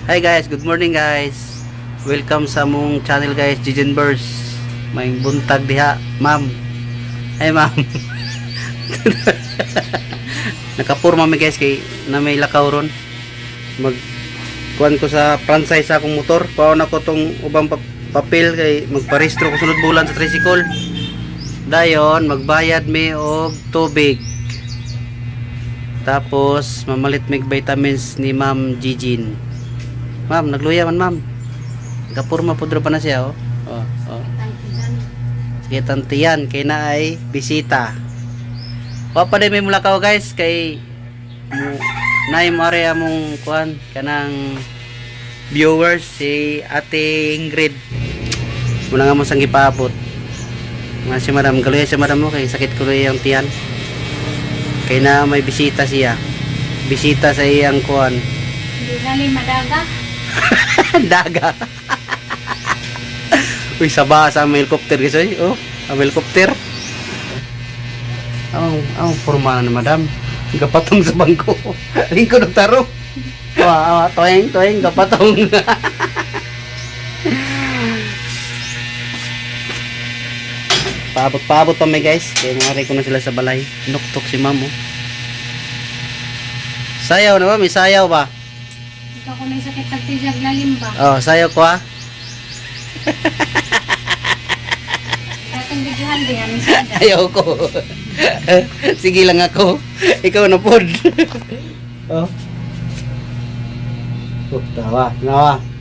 Hi guys, good morning guys. Welcome sa mong channel guys, Jijen Burst. May buntag diha, ma'am. Hi ma'am. Nakapurma mi guys kay na may lakaw ron. Kuan ko sa franchise akong motor. Kuha na ko tong ubang papel kay magparehistro ko sunod bulan sa tricycle. Dayon magbayad mi og tubig. Tapos mamalit mig vitamins ni Ma'am Jijin. Ma'am, nagluya man ma'am. Kapurma pudro pa na siya oh. Oh. Sige tantiyan kay na ay bisita. Papa day may mulakaw guys kay naay mo area mong kuan kanang viewers si Ate Ingrid. Muna nga mo sang gipaabot. Nga si madam, galuya si madam mo kay sakit ko yung tiyan. Kay na may bisita siya. Bisita sa iyang kuan. Hindi galing madaga. Daga. Uy, saba sa helicopter guys oy. Oh, ang helicopter. Forma na madam. Gapatong sa bangko. Lingkod og tarong. Toeng gapatong. Paabot pa may guys. Kaya ngari ko na sila sa balay. Nuktok si ma'am oh. Sayaw na ba? May sayaw ba? Ikaw ko may sakit tagtijag lalim ba? Oh, sayaw ko ha. Katong bigyan din ang sada. Ayaw ko. Sige lang ako. Ikaw na pod. Oh. Oh, tawa.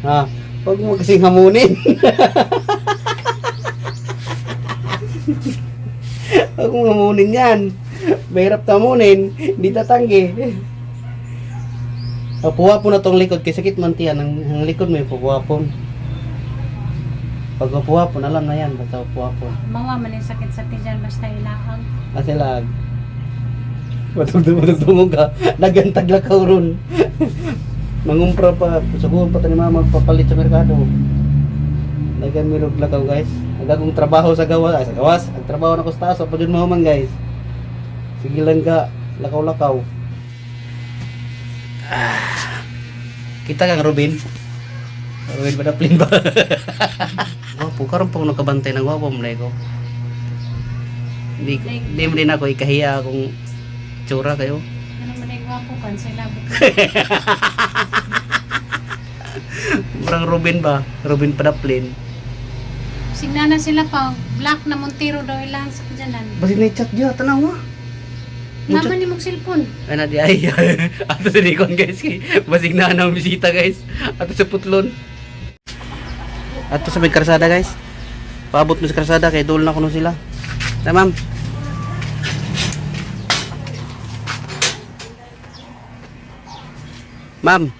Ha. Huwag mo kasing hamunin. Huwag mo hamunin yan. Mahirap tamunin. Hindi tatanggi. Puwapon na tong likod. Kay sakit man tiyan. Ang likod mo yung puwapon. Pag puwapon, alam na yan. Basta puwapon. Mga man yung sakit sa tijan basta ilaang. Asilag. Matugtungog ka. Nagantag lakaw ron. Mangumpra pa. Saguhan pa tayo mga magpapalit sa merkado. Nagan mirog lakaw guys. Nagagong trabaho sa gawas. Sa gawas. Ang trabaho na ko sa taas. Pa dyan mahuman guys. Sige lang ka. Lakaw-lakaw. Kita kang Robin. Robin ba na plin ba? Wapo. Karoon pa ako nakabantay ng wapo mo ko. Hindi mo din ako ikahiya akong tsura kayo. Ano man ay gwapo kan sa labot. Murang Robin ba? Robin pa na plin. Signana sila pa black na Montero daw ilang sa kajanan. Basi na chat diya tanaw ah. Naman ni mong cellphone. Ay na di ay. Ato sa Nikon guys kay basig na ang bisita guys. Ato sa putlon. Ato sa may karsada guys. Paabot mo sa karsada kay dul na kuno sila. Na ma'am. Ma'am.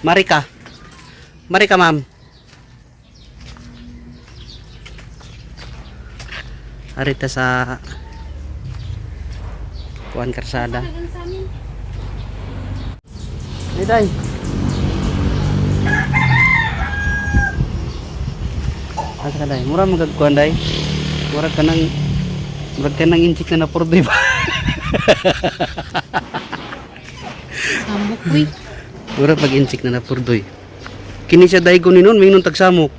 Marika ma'am. Arita sa kuan karsada. Day. Asa ka day? Mura magagkuan day. Mura ka nang inchik na napurdoy ba? Samok uy. Mura pag inchik na napurdoy. Kini siya day ko ni nun, may nun tagsamok.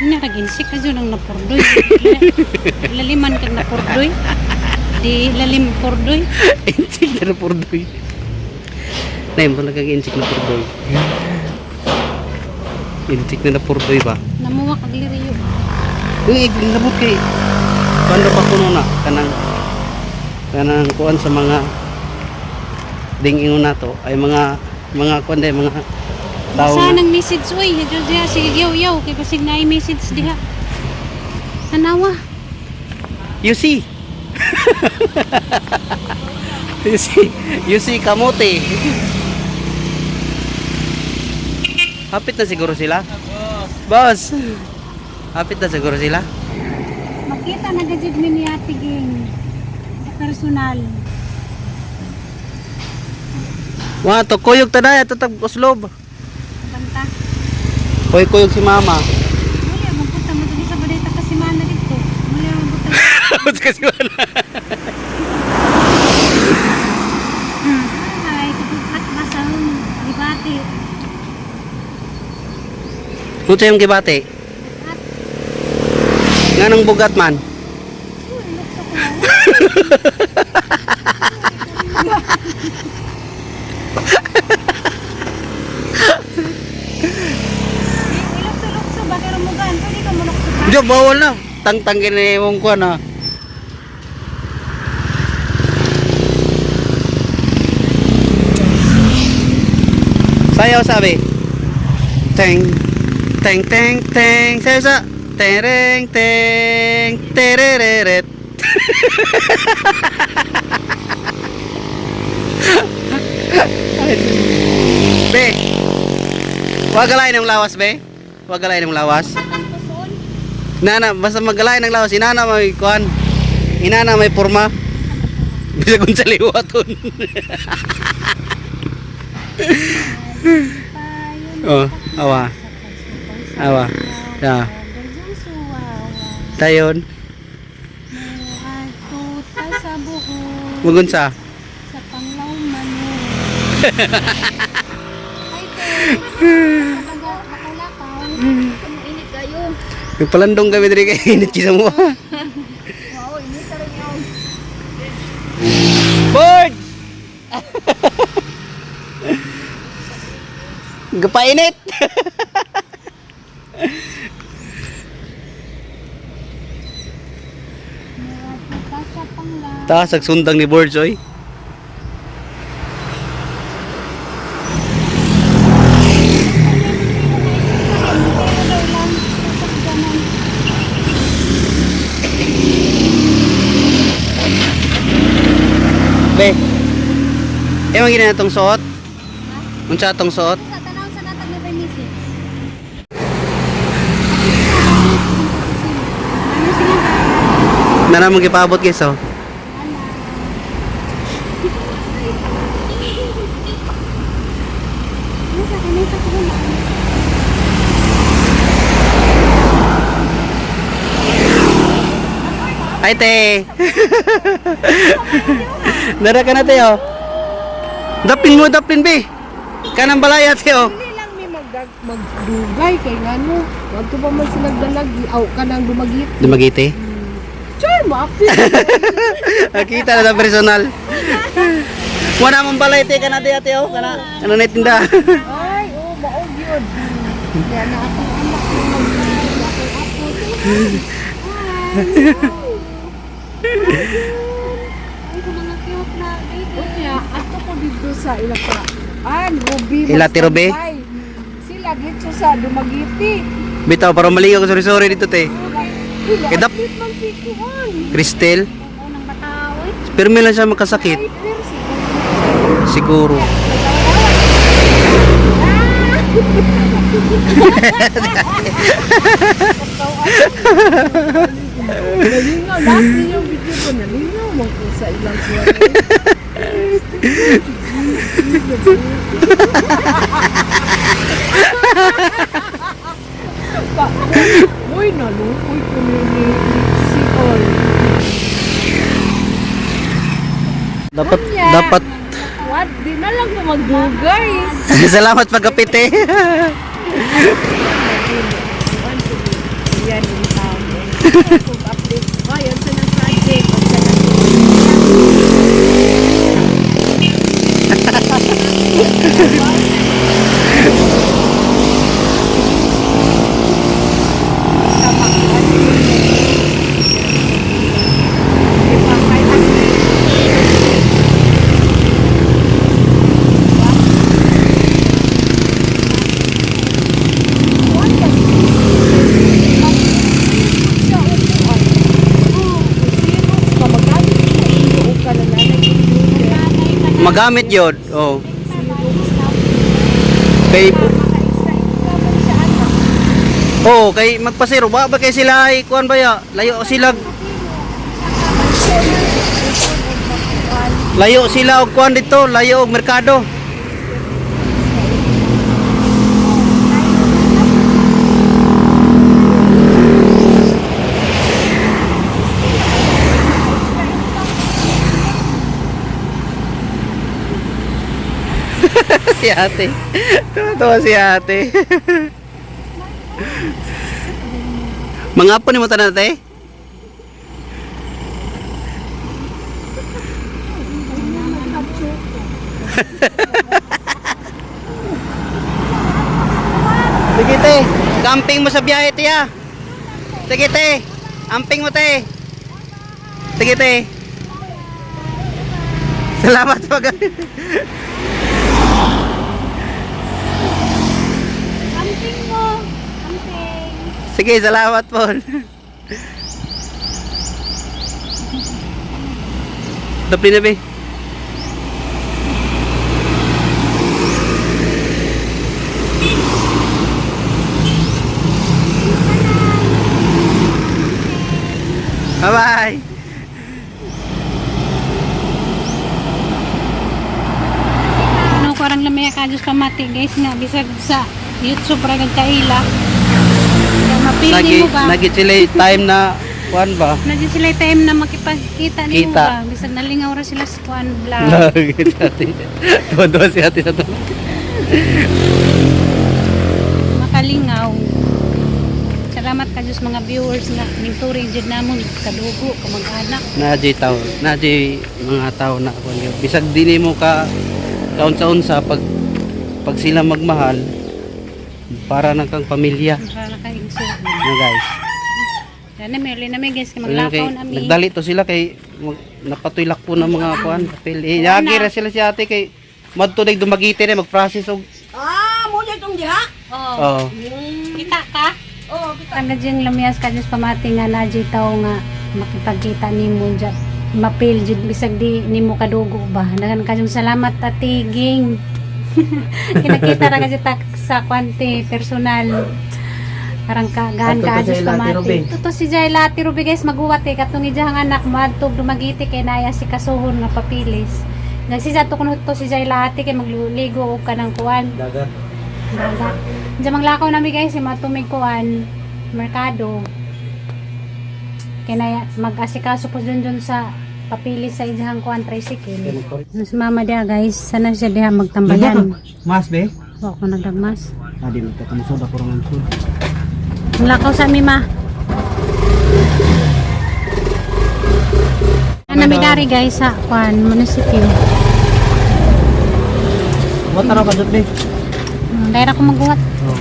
Hindi nakaginsik ka dyan ang napurdoy. Laliman kang napurdoy. Di lalim purdoy. Inchik na napurdoy. Naim ko nagag-inchik na napurdoy. Inchik na napurdoy ba? Namuwa kag liriyo. Uy, nabot kay paano pa kuno na kanang kuan sa mga dingin na to ay mga kuan day mga tao. Saan ang message uy? Hadyo diha sige yaw kay basig na message diha. Tanawa. You see. you see kamote. Hapit na siguro sila. Boss. Hapit na siguro sila. Makita na gajud mi ni Ate Ging. Sa personal. Wa to kuyog taday ato tag uslob. Kanta. Kuyog si mama. Muli mo puta mo dili sa balita kasi mana dito. Muli mo puta. Kasi wala. Ay, at basang dibati. Kutsa yung gibati. Nga nang bugat man. Ilok-ilok ba kay rumugan? Pwede ka manok-sukan. Diyo, bawal na. Tang-tangin na yung kuha na. Sayaw sabi. Teng, teng, teng, teng. Sayaw sa. Tereng, teng, terereret. Be, wag galain ng lawas, be. Wag galain ng lawas. Nana, basta maggalain ng lawas. Inana may kuhan. Inana may porma. Bisa kung sa liwaton. Oh, awa. Awa. Ya. Tayon. Sa buhok. Mugunsa. Sa panglauman mo. Ay, makalakaw. Init kayo. Nagpalandong kami diri kay init kisa mo. Wow, init ka rin yun. Birds! Gapainit! Sa panglaw. Taas ang sundang ni Birds, oy. Be, eh magiging na itong suot? Unsa itong suot? Sa tanaw sa natag na permisis. Na naman gipaabot guys, oh. Ay, te. Dara ka na, te, oh. Dapin mo, dapin, be. Kanang balaya, te, oh. Hindi lang may magdugay kay ngano. Wag ko pa man sila dalag aw ka nang dumagit. Dumagiti. Char mo apil. Nakita na sa personal. Wala mong balay, te, ka na, te, ate, oh. Kana, ano na itinda. Ay, oh, maog yun. Yan na akong anak na magdugay. Akong apo. Ay, kung mga cute na baby. Unya, ato ko dito sa ilapa. Ruby. Ila, ti Ruby? Sila dito sa dumagiti. Bitaw, parang mali ako. Sorry, dito, te. Ila, Kedap. apil man si Kuan. Crystal. Oo, nang bataw eh. Pero may lang siya magkasakit. Ay, pero si Siguro. Nalingaw, last din yung video ko, nalingaw mo ko sa ilang kuwan. Uy, nalukoy ko ni si Ol. Dapat, Kunya. dapat. What? Di na lang ko magdugay. Salamat pagkapit, eh. Yan yung tamo. Kung update ko, yun sa ng project. Magamit yun. Oh. Kay Oh, kay magpasiro ba kay sila ay kuan ba ya? Layo sila. Layo sila og kuan dito, layo og merkado. Si ate. Tuwa si ate. Mga apo ni mo tanan te? Sige te, camping mo sa biyahe te ah. Sige te, amping mo te. Sige te. Salamat pag. Camping mo. Camping. Sige, salamat po. Dapli na be. Bye-bye. Ano ko arang lamaya ka Diyos pamati guys nga bisag sa YouTube ra kaila. Mapili Lagi, mo ba? lagi sila time na kuan ba? Na di sila time na makipagkita ni mo Kita. ba? Bisag nalingaw ra sila sa kuan vlog. Lagi si ate. Tuwa si ate na to. Makalingaw. Salamat ka Diyos mga viewers nga ning turing jud namon kadugo kamag-anak. Naji tao, naji mga tao na kuan gyud. Bisag dili mo ka kaunsa-unsa pag sila magmahal para na kang pamilya Para ka insult. na guys. Yan na may guys kay Kaya maglakaw na mi. nagdali to sila kay napatuylak po ng mga kuan papel. Yagi ra sila si ate kay madto dag dumagiti na mag-process og Mo dyan itong diha? Oh. oh. Kita ka? Oo, kita. Kanda diyang lamiyas ka Diyos pamati nga na dyan tao nga makipagkita ni mo dyan. Mapil dyan bisag di ni mo kadugo ba. Nagan ka diyang salamat tatiging. Kinakita ra ka dyan sa kwante personal. Parang gaan ka Diyos pamati. Tuto si Jay Lati Ruby guys maguwat eh. Katong ijahang anak madtog dumagiti kay naya si kasuhon nga papilis. Nagsisa to kuno to si Jay Lati kay magligo og kanang kuan. Dagat. Dagat. Diyan maglakaw nami guys, si matumig kuan, merkado. Kaya mag-asikaso po dun sa papili sa ijahang kuan tricycle. Mas mama dia guys, sana siya diha magtambayan. Mas be? Wa ko nagdagmas. Adi mo ta kamusoda ko ron sud. Maglakaw sa mi ma. Nami dari guys sa kuan munisipyo. Wa tara ka dot be. Dahil ako magbuhat. Oh.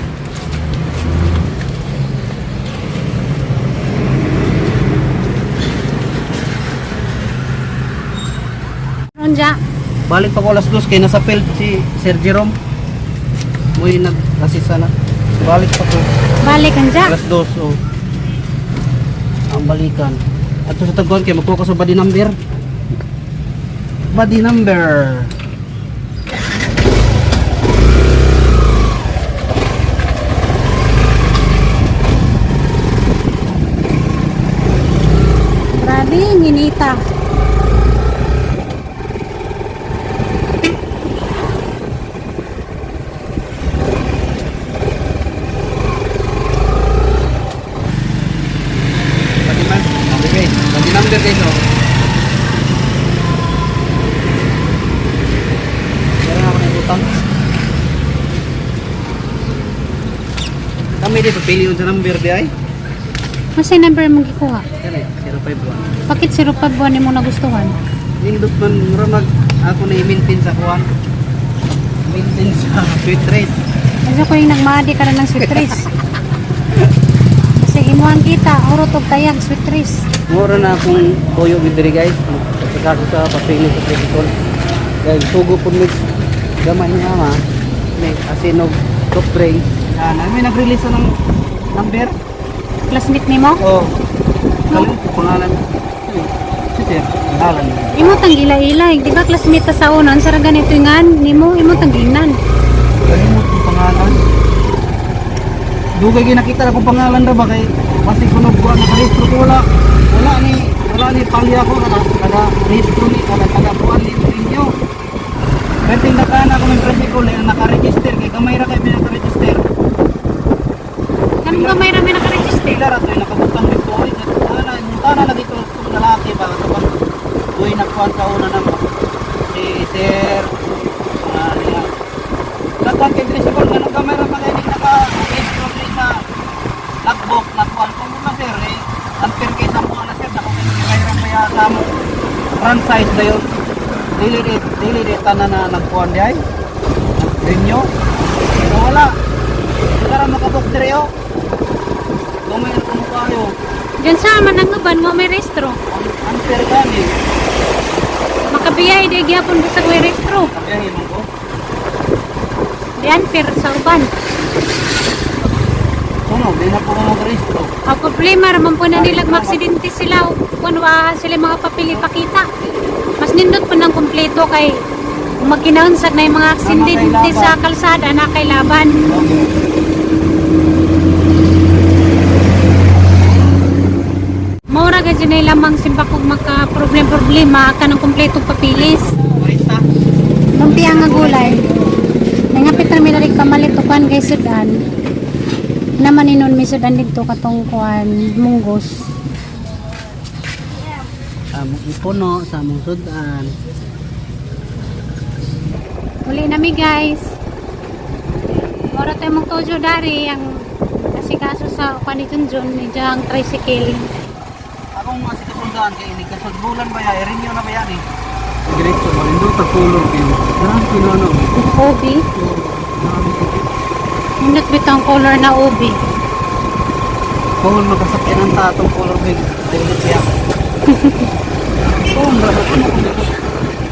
Ronja. Balik pa ko alas 2 kay nasa field si Sir Jerome. Muy nag-assist na. Balik pa ko Balik kan ja. alas 2 oh. Ang balikan. Ato sa tagkuhan kay magkuha ka sa body number. Body number. Grabe, ninita. Body man. Okay. Body number guys oh. Meron ako ng utang. Kami di pagpili yun sa number di ay. Masay number mong gikuha. Kaya 051. Bakit 05 buwan ni mo nagustuhan? Nindot man mura ako na i-maintain sa kuwan. Maintain sa sweet rate. Kasi ko yung nagmadi ka na ng sweet trees. Kasi imuhan kita, urot og tayag sweet trees. Mura na akong toyo with diri guys. Pagkaso sa papili sa tricycle. Dahil sugo po mix. Gamay ni mama. May asinog soft drink. May nag-release ng number. Classmate ni mo? Oh. Kalim ko pangalan. Sir, pangalan. Imo tang ila-ila, di ba classmate ta sa unan sa ganito ngan nimo imo tang ginan. Kalimut ko pangalan. Dugay ginakita na kong pangalan ra ba kay pasti kuno ko nakarehistro ko wala ni palya ko kada rehistro ni kada kuan ni ninyo. Pwede nakana ko ng tricycle na naka-register kay kamay ra kay pinaka-register. Kanang gamay ra may naka-register. Sila ra to nakabutang dito ay ana na dito sa lalaki ba sa pag tuwi nagkuan sa una na si sir niya. Dapat kay tricycle nga kamay ra pa kay naka-register sa guys dayon. Dili di tanan na nagkuan di ay. Renew. So wala. Para makabuk dire yo. Gamay na kuno kayo. Diyan sa mananguban mo may restro. Unfair gani. Makabiyay di gyapon sa may restro. Kabiyahin mo ko. Di unfair sa uban. Kuno, di na po mga resto. Ang problema raman po na nilag maksidente sila kung wa sila mga papili pakita. Mas nindot po ng kumpleto kay magkinaunsak na yung mga aksidente sa kalsada na kay laban. Maura ka dyan ay lamang simbakog maka problema ka ng kumpletong papilis. Kurista. Lumpia nga gulay. Nangapit na minalig pamalit tukan kay Sudan. Naman inon may Sudan dito katong kuan munggos. Samong ipuno, samong sudan. Uli nami guys. Mora tayo mong tojo dari ang kasikaso sa kuan ni Junjun ni Jang tricycle. Akong mga sikasundan kay ini kasudbulan ba ya? Renew na ba yan eh? Diretso ba? Hindi ta color kayo. Darang pinano. Ubi. Hindi bitang color na ubi. Kung makasakyan ang tatong color big, dahil siya. Kung dapat ano kung dito.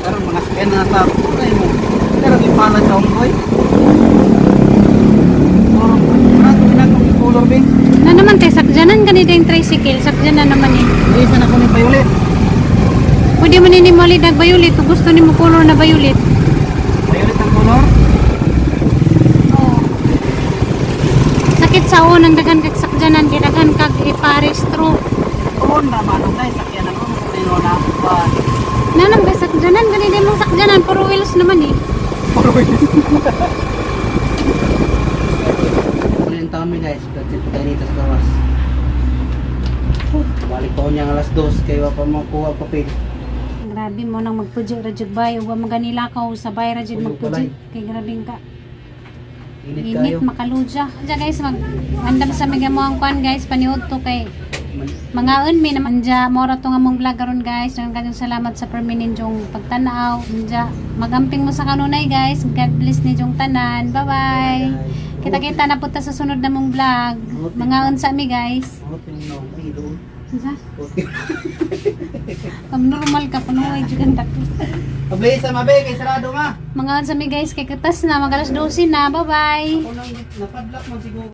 Pero mga sakyan na tatong ay mo. Pero ipala sa ongkoy. Color big. Na naman tayo sakjanan ganito yung tricycle. Sakjanan naman eh. Hindi sana ko ni violet. Pwede mo nini mali na violet. Kung gusto ni mo color na violet. Violet ang color. Oo. Sakit sa unang dagan kag sakjanan. Kinagan kag iparestro. Oo naman. Ang dahil sakyan ako. Pero na ba? Nanam kay sakjanan. Ganito yung sakjanan. Puro wheels naman eh. Puro wheels. Ulitin kami guys. Kasi pagkanitas gawas. Balik ko niya alas 2. Kaya pa makuha papel. Grabe mo nang magpudyo rajud bay. Huwag maganila ka sa bay rajud Uy, magpudyo. balay. Kay grabing ka. Init kayo. Init makaludya. Diyan guys, andam sa mga mga kuan guys, paniud to kay mga unmi naman dya. Mora to nga mong vlog karon guys. Nang kanyang salamat sa permininyong pagtanaw. Dya, magamping mo sa kanunay guys. God bless ni jong tanan. Bye bye. Kita-kita na punta sa sunod na mong vlog. Mga unsa mi guys. Unsa? Kam normal ka panuway jud dako. Pabli sa mabe kay sarado nga. Mga unsa mi guys kay katas na magalas 12 na. Bye bye. Ako nang napadlak man siguro.